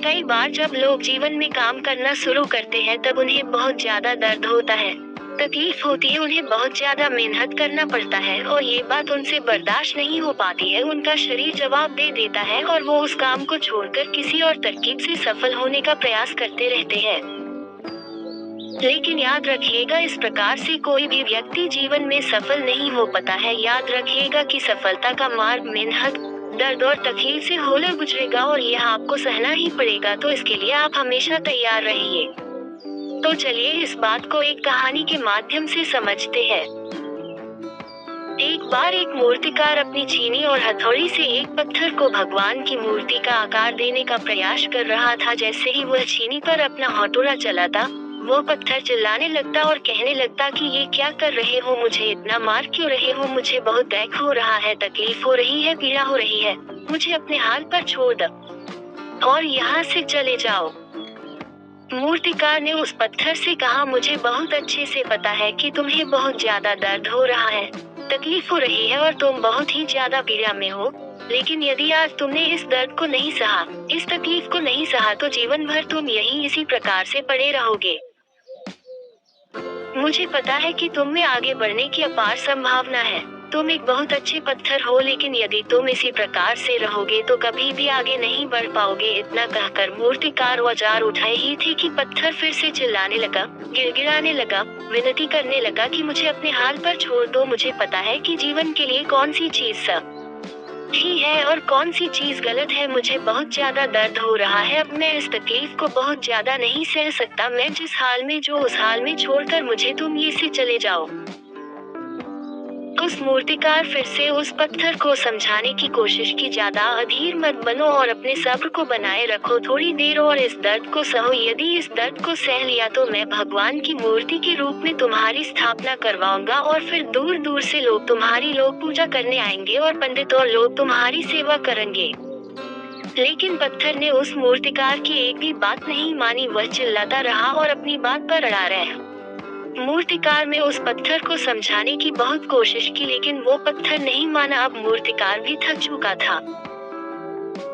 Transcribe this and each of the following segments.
कई बार जब लोग जीवन में काम करना शुरू करते हैं तब उन्हें बहुत ज्यादा दर्द होता है, तकलीफ होती है, उन्हें बहुत ज्यादा मेहनत करना पड़ता है और ये बात उनसे बर्दाश्त नहीं हो पाती है। उनका शरीर जवाब दे देता है और वो उस काम को छोड़कर किसी और तरकीब से सफल होने का प्रयास करते रहते हैं। लेकिन याद रखिएगा, इस प्रकार से कोई भी व्यक्ति जीवन में सफल नहीं हो पाता है। याद रखिएगा कि सफलता का मार्ग मेहनत, दर्द और तकलीफ से होकर गुजरेगा और यह आपको सहना ही पड़ेगा, तो इसके लिए आप हमेशा तैयार रहिए। तो चलिए इस बात को एक कहानी के माध्यम से समझते हैं। एक बार एक मूर्तिकार अपनी छीनी और हथौड़ी से एक पत्थर को भगवान की मूर्ति का आकार देने का प्रयास कर रहा था। जैसे ही वह छीनी पर अपना हथौड़ा चलाता, वो पत्थर चिल्लाने लगता और कहने लगता कि ये क्या कर रहे हो, मुझे इतना मार क्यों रहे हो, मुझे बहुत दर्द हो रहा है, तकलीफ हो रही है, पीड़ा हो रही है, मुझे अपने हाल पर छोड़ दो और यहाँ से चले जाओ। मूर्तिकार ने उस पत्थर से कहा, मुझे बहुत अच्छे से पता है कि तुम्हें बहुत ज्यादा दर्द हो रहा है, तकलीफ हो रही है और तुम बहुत ही ज्यादा पीड़ा में हो, लेकिन यदि आज तुमने इस दर्द को नहीं सहा, इस तकलीफ को नहीं सहा, तो जीवन भर तुम यही इसी प्रकार से पड़े रहोगे। मुझे पता है कि तुम में आगे बढ़ने की अपार संभावना है, तुम एक बहुत अच्छे पत्थर हो, लेकिन यदि तुम इसी प्रकार से रहोगे तो कभी भी आगे नहीं बढ़ पाओगे। इतना कहकर मूर्तिकार औजार उठाए ही थे कि पत्थर फिर से चिल्लाने लगा, गिड़गिड़ाने लगा, विनती करने लगा कि मुझे अपने हाल पर छोड़ दो। मुझे पता है कि जीवन के लिए कौन सी चीज सही है और कौन सी चीज गलत है। मुझे बहुत ज्यादा दर्द हो रहा है, अब मैं इस तकलीफ को बहुत ज्यादा नहीं सह सकता। मैं जिस हाल में जो उस हाल में छोड़कर मुझे तुम ये से चले जाओ। उस मूर्तिकार फिर से उस पत्थर को समझाने की कोशिश की, ज्यादा अधीर मत बनो और अपने सब्र को बनाए रखो थोड़ी देर और इस दर्द को सहो। यदि इस दर्द को सह लिया तो मैं भगवान की मूर्ति के रूप में तुम्हारी स्थापना करवाऊंगा और फिर दूर दूर से लोग तुम्हारी पूजा करने आएंगे और पंडित और लोग तुम्हारी सेवा करेंगे। लेकिन पत्थर ने उस मूर्तिकार की एक भी बात नहीं मानी, वह चिल्लाता रहा और अपनी बात पर अड़ा रहा। मूर्तिकार में उस पत्थर को समझाने की बहुत कोशिश की, लेकिन वो पत्थर नहीं माना। अब मूर्तिकार भी थक चुका था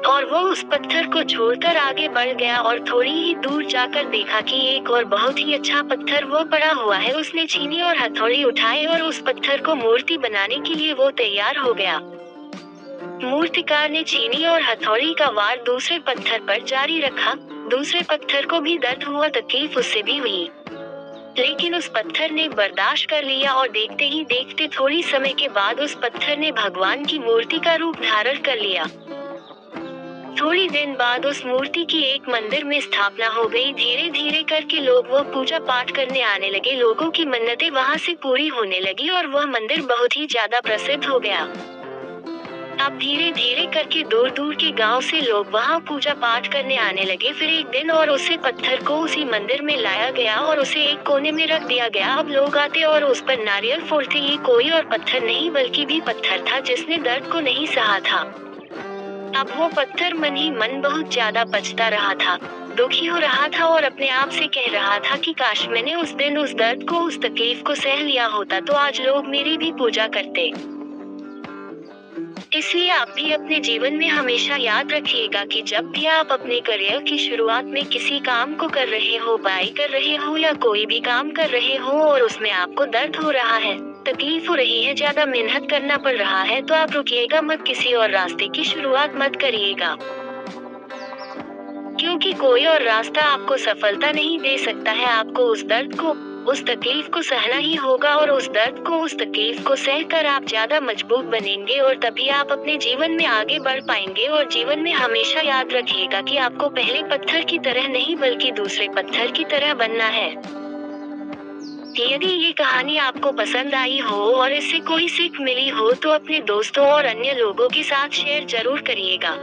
और वो उस पत्थर को छोड़कर आगे बढ़ गया और थोड़ी ही दूर जाकर देखा कि एक और बहुत ही अच्छा पत्थर वो पड़ा हुआ है। उसने छीनी और हथौड़ी उठाए और उस पत्थर को मूर्ति बनाने के लिए वो तैयार हो गया। मूर्तिकार ने छीनी और हथौड़ी का वार दूसरे पत्थर पर जारी रखा। दूसरे पत्थर को भी दर्द हुआ, तकलीफ उससे भी हुई, लेकिन उस पत्थर ने बर्दाश्त कर लिया और देखते ही देखते थोड़ी समय के बाद उस पत्थर ने भगवान की मूर्ति का रूप धारण कर लिया। थोड़ी दिन बाद उस मूर्ति की एक मंदिर में स्थापना हो गई। धीरे धीरे करके लोग वो पूजा पाठ करने आने लगे, लोगों की मन्नतें वहां से पूरी होने लगी और वह मंदिर बहुत ही ज्यादा प्रसिद्ध हो गया। अब धीरे धीरे करके दूर दूर के गांव से लोग वहां पूजा पाठ करने आने लगे। फिर एक दिन और उसे पत्थर को उसी मंदिर में लाया गया और उसे एक कोने में रख दिया गया। अब लोग आते और उस पर नारियल फोड़ते। ये कोई और पत्थर नहीं बल्कि भी पत्थर था जिसने दर्द को नहीं सहा था। अब वो पत्थर मन ही मन बहुत ज्यादा पछता रहा था, दुखी हो रहा था और अपने आप से कह रहा था कि काश मैंने उस दिन उस दर्द को, उस तकलीफ को सह लिया होता तो आज लोग मेरी भी पूजा करते। इसलिए आप भी अपने जीवन में हमेशा याद रखिएगा कि जब भी आप अपने करियर की शुरुआत में किसी काम को कर रहे हो, पढ़ाई कर रहे हो या कोई भी काम कर रहे हो और उसमें आपको दर्द हो रहा है, तकलीफ हो रही है, ज्यादा मेहनत करना पड़ रहा है, तो आप रुकिएगा मत, किसी और रास्ते की शुरुआत मत करिएगा, क्योंकि कोई और रास्ता आपको सफलता नहीं दे सकता है। आपको उस दर्द को, उस तकलीफ को सहना ही होगा और उस दर्द को, उस तकलीफ को सहकर आप ज्यादा मजबूत बनेंगे और तभी आप अपने जीवन में आगे बढ़ पाएंगे। और जीवन में हमेशा याद रखिएगा कि आपको पहले पत्थर की तरह नहीं बल्कि दूसरे पत्थर की तरह बनना है। यदि ये कहानी आपको पसंद आई हो और इससे कोई सीख मिली हो तो अपने दोस्तों और अन्य लोगों के साथ शेयर जरूर करिएगा।